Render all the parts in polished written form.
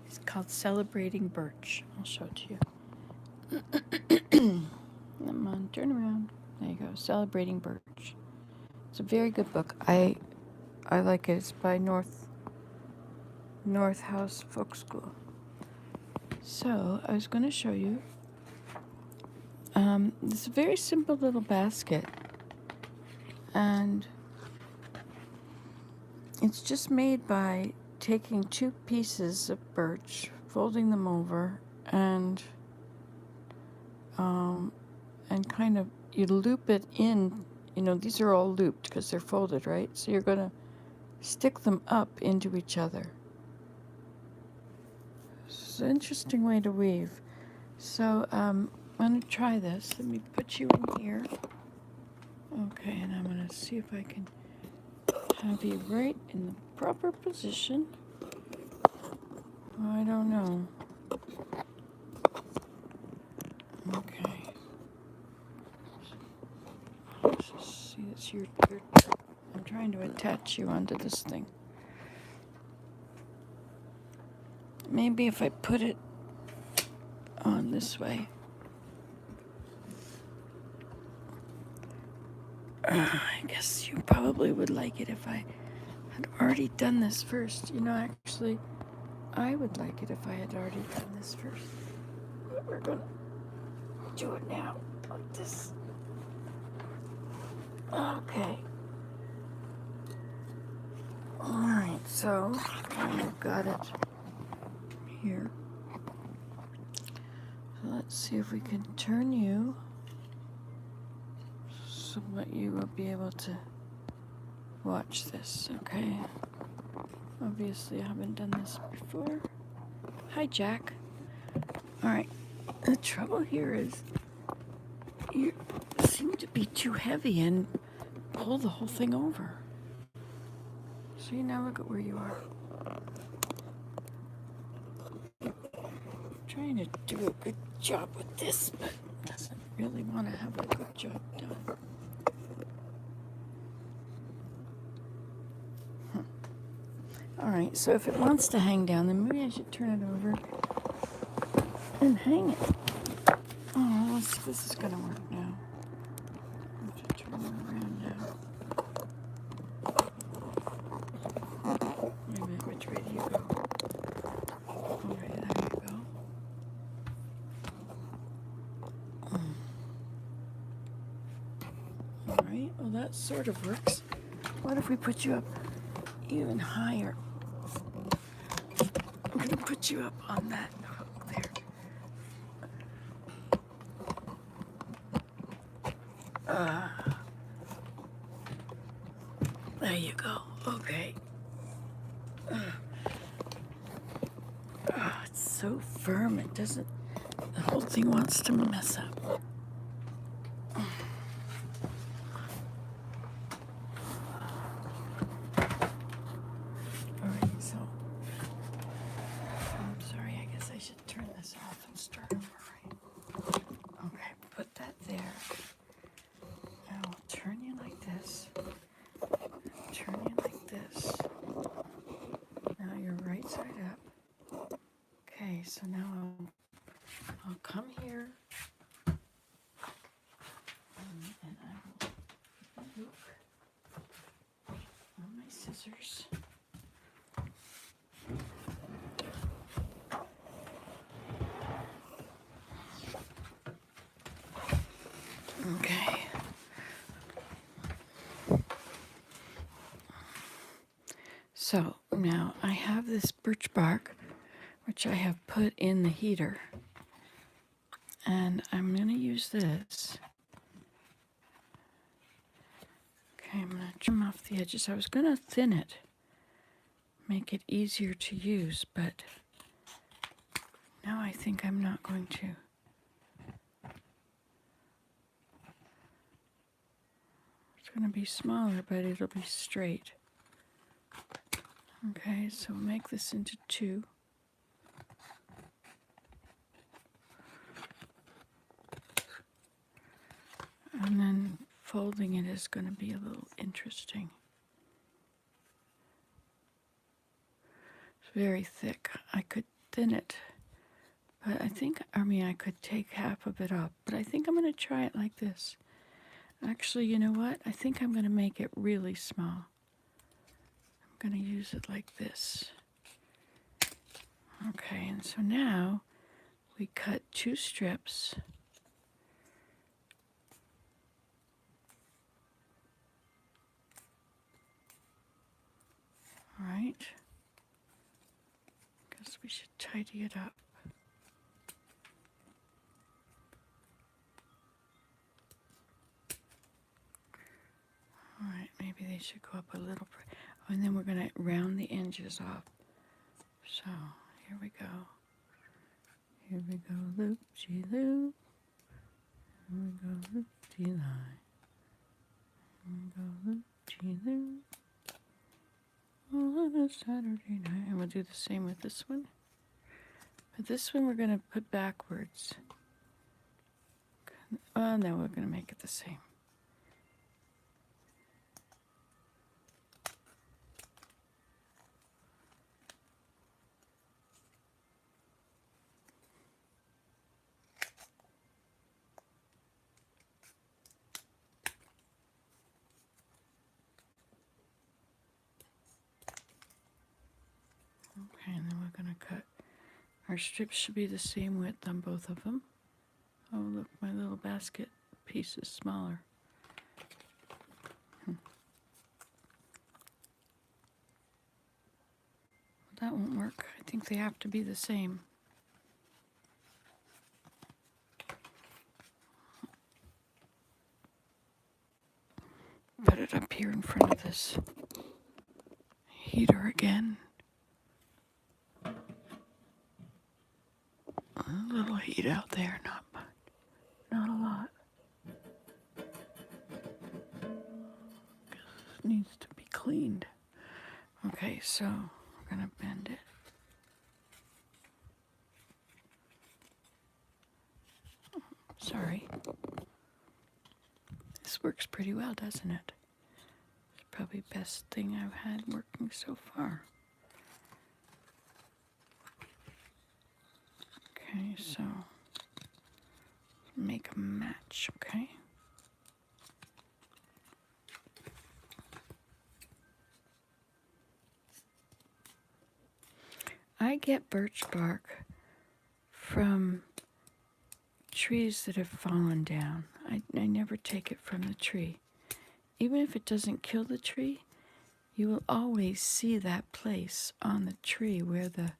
It's called Celebrating Birch. I'll show it to you. Come on, turn around. There you go. Celebrating Birch. It's a very good book. I like it. It's by North House Folk School. So I was going to show you. It's a very simple little basket, and it's just made by taking two pieces of birch, folding them over, and kind of you loop it in. You know, these are all looped because they're folded, right? So you're going to stick them up into each other. It's an interesting way to weave. So I'm going to try this. Let me put you in here. Okay, and I'm going to see if I can have you right in the proper position. I don't know. Okay. Let's just see, it's your I'm trying to attach you onto this thing. Maybe if I put it on this way. I guess you probably would like it if I had already done this first. You know, actually, I would like it if I had already done this first. But we're gonna do it now, like this. Okay. Alright, so I've got it here. So let's see if we can turn you so that you will be able to watch this, okay? Obviously, I haven't done this before. Hi, Jack. Alright, the trouble here is you seem to be too heavy and pull the whole thing over. So you now look at where you are. Trying to do a good job with this, but doesn't really want to have a good job done. Alright, so if it wants to hang down, then maybe I should turn it over and hang it. Oh, let's see if this is going to work now. I have to turn it around now. Wait a minute, which way do you go? Alright, there you go. Alright, well that sort of works. What if we put you up even higher? I'm going to put you up on that hook there. There you go. Okay. It's so firm, it doesn't, the whole thing wants to mess up. Alright, so, I'm sorry, I guess I should turn this off and start over, right? Okay, put that there. Now I'll turn you like this. Turn you like this. Now you're right side up. Okay, so now I'll come here. And I will look on my scissors. Okay. So now I have this birch bark, which I have put in the heater. And I'm going to use this. Okay, I'm going to trim off the edges. I was going to thin it, make it easier to use, but now I think I'm not going to. It's going to be smaller, but it'll be straight. Okay, so we'll make this into two. And then folding it is going to be a little interesting. So very thick. I could thin it, but I could take half of it up, but I think I'm going to try it like this. Actually, you know what? I think I'm going to make it really small. I'm going to use it like this. Okay, and so now we cut 2 strips. All right. Guess we should tidy it up. All right, maybe they should go up a little. Oh, and then we're going to round the edges off. So here we go. Here we go, loop-de-loop. Here we go, loop-de-line. Here we go, loop-de-loop. On a Saturday night. And we'll do the same with this one. But this one we're going to put backwards. Oh, no, we're going to make it the same. Okay, and then we're going to cut. Our strips should be the same width on both of them. Oh, look, my little basket piece is smaller. That won't work. I think they have to be the same. Put it up here in front of this heater again. A little heat out there, not much, not a lot. It needs to be cleaned. Okay, so we're gonna bend it. Sorry. This works pretty well, doesn't it? It's probably the best thing I've had working so far. Okay, so make a match, okay? I get birch bark from trees that have fallen down. I never take it from the tree. Even if it doesn't kill the tree, you will always see that place on the tree where the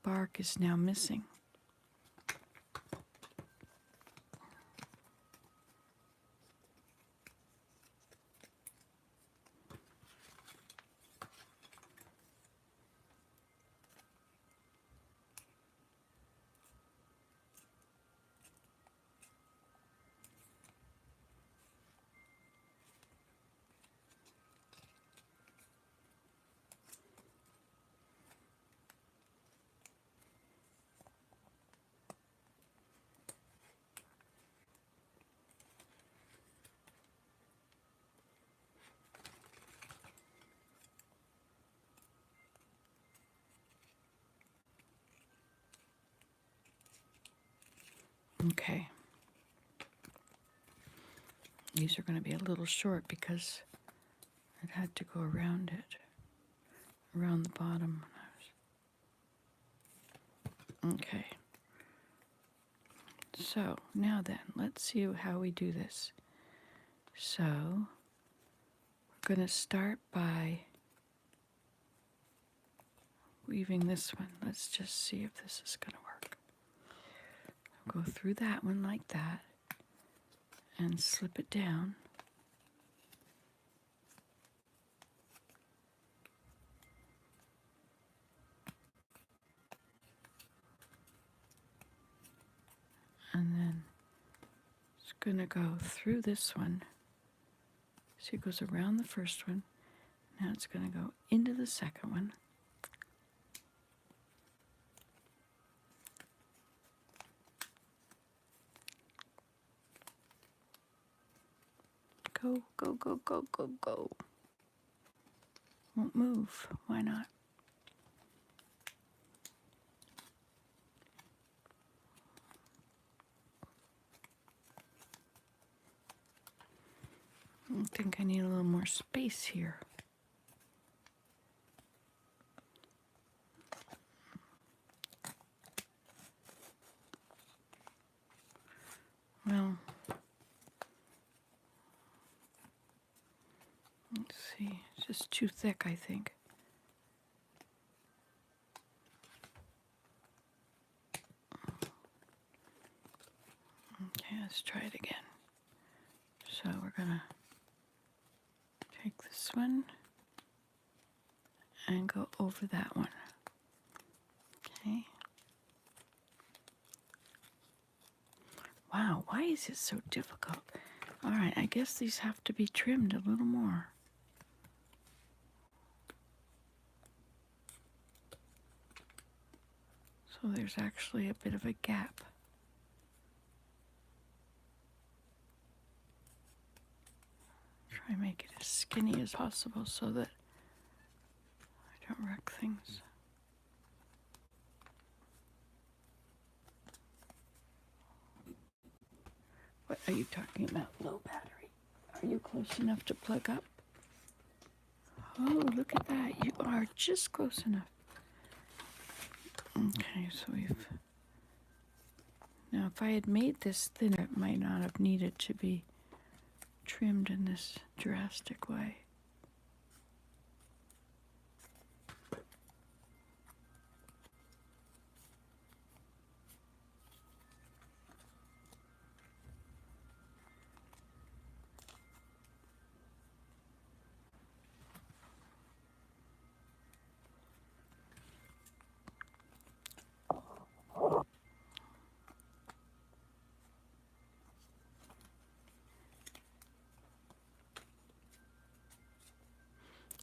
bark is now missing. Okay. These are going to be a little short because it had to go around it, around the bottom. Okay. So now then, let's see how we do this. So we're going to start by weaving this one. Let's just see if this is going to work. I'll go through that one like that and slip it down. And then it's going to go through this one. So it goes around the first one. Now it's going to go into the second one. Go, go, go, go, go, go. Won't move. Why not? think I need a little more space here. Well, let's see. It's just too thick, I think. Okay, let's try it again. So we're gonna take this one and go over that one. Okay. Wow, why is it so difficult? All right, I guess these have to be trimmed a little more. So there's actually a bit of a gap. Try and make it as skinny as possible so that I don't wreck things. What are you talking about? Low battery. Are you close enough to plug up? Oh, look at that. You are just close enough. Okay, so we've... Now, if I had made this thinner, it might not have needed to be trimmed in this drastic way.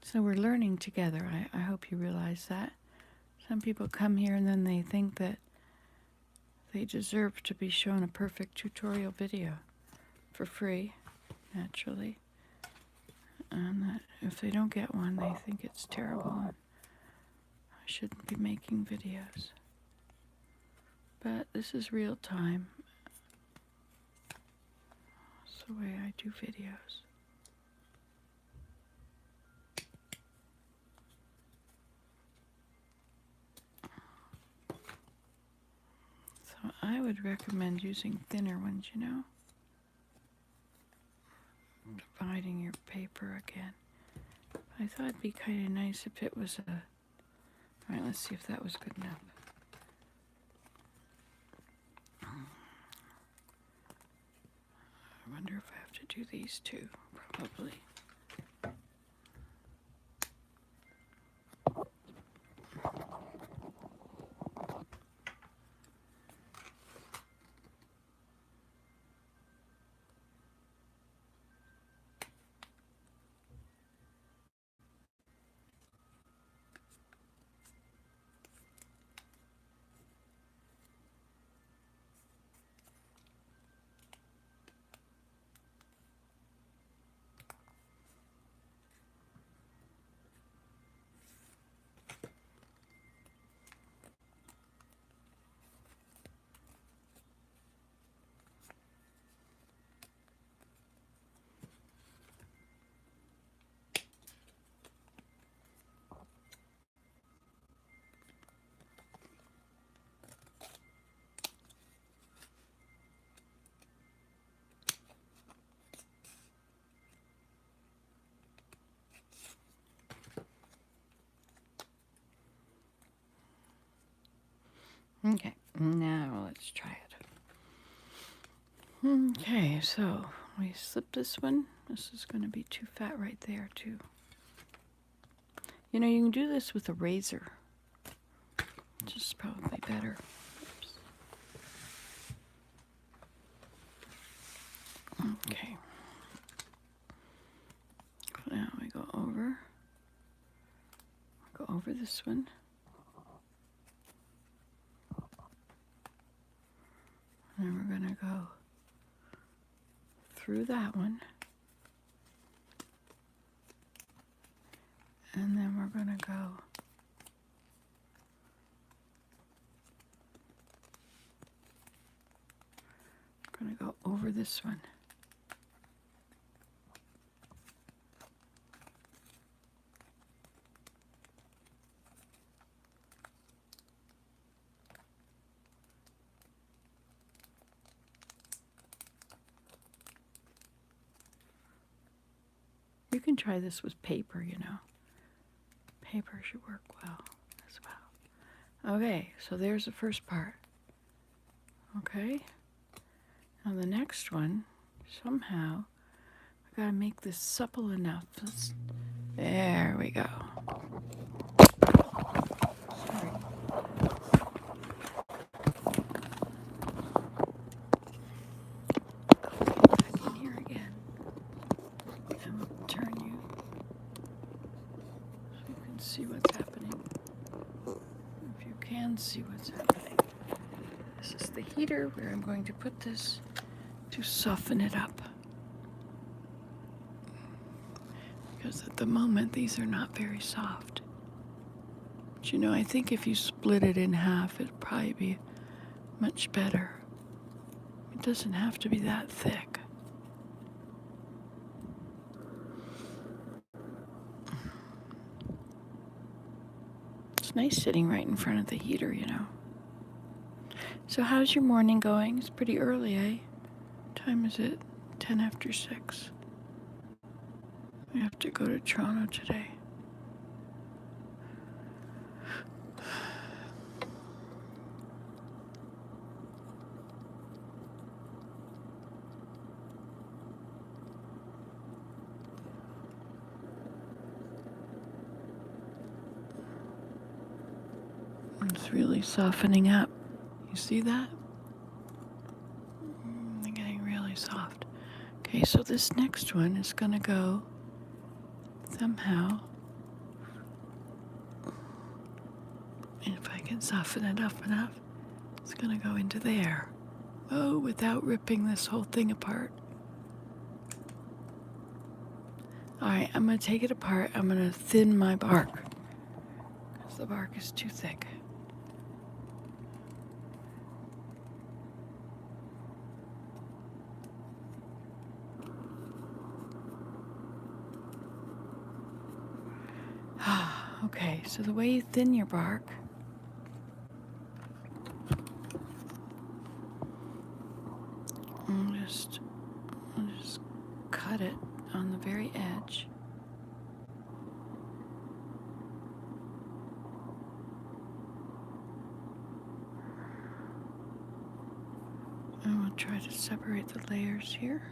So we're learning together. I hope you realize that. Some people come here and then they think that they deserve to be shown a perfect tutorial video for free, naturally. And that if they don't get one, they think it's terrible and I shouldn't be making videos. But this is real time. It's the way I do videos. So I would recommend using thinner ones, you know? Dividing your paper again. I thought it'd be kind of nice if it was a... Alright, let's see if that was good enough. I wonder if I have to do these two. Probably. Okay, now let's try it. Okay, so we slip this one. This is going to be too fat right there, too. You know, you can do this with a razor, which is probably better. Oops. Okay. Now we go over this one. And then we're going to go through that one. And then we're going to go over this one. can try this with paper, you know. Paper should work well as well. Okay, so there's the first part. Okay. Now the next one, somehow, I gotta make this supple enough. There we go. Sorry. Back in here again. And we'll turn you so you can see what's happening. If you can see what's happening. This is the heater where I'm going to put this to soften it up. Because at the moment these are not very soft. But you know, I think if you split it in half, it'd probably be much better. It doesn't have to be that thick. It's nice sitting right in front of the heater, you know. So how's your morning going? It's pretty early, eh? What time is it? 10 after 6. We have to go to Toronto today. It's really softening up. You see that? They're getting really soft. Okay, so this next one is gonna go somehow. And if I can soften it up enough, it's gonna go into there. Oh, without ripping this whole thing apart. Alright, I'm gonna take it apart. I'm gonna thin my bark, because the bark is too thick. Okay, so the way you thin your bark, I'll just cut it on the very edge. And we'll try to separate the layers here.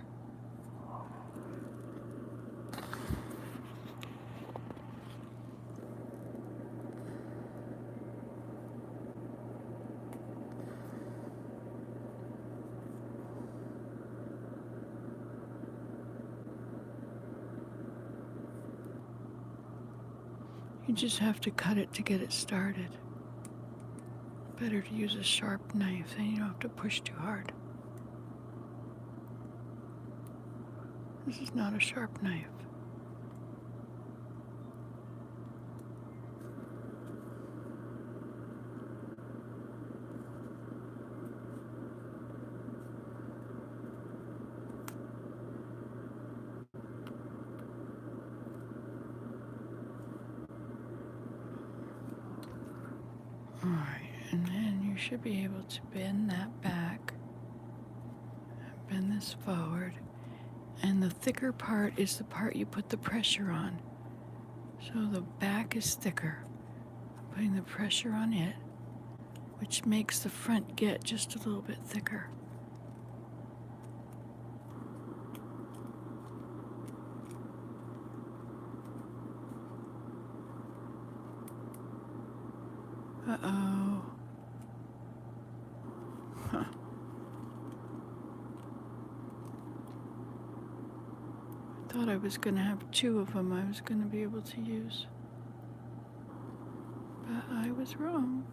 You just have to cut it to get it started. Better to use a sharp knife, then you don't have to push too hard. This is not a sharp knife. Alright, and then you should be able to bend that back, bend this forward, and the thicker part is the part you put the pressure on. So the back is thicker. I'm putting the pressure on it, which makes the front get just a little bit thicker. Uh-oh. Huh. I thought I was going to have 2 of them I was going to be able to use. But I was wrong.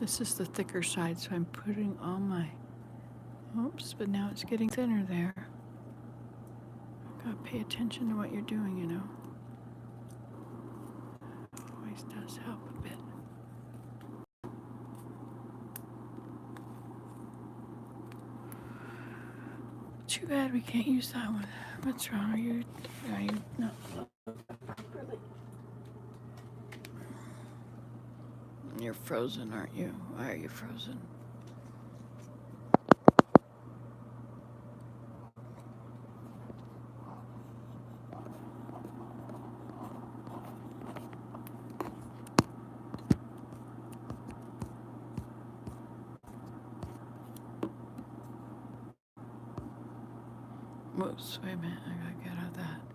This is the thicker side, so I'm putting all my Oops, but now it's getting thinner there. Gotta pay attention to what you're doing, you know. Always does help a bit. Too bad we can't use that one. What's wrong? Are you not properly? You're frozen, aren't you? Why are you frozen? Whoops, wait a minute, I gotta get out of that.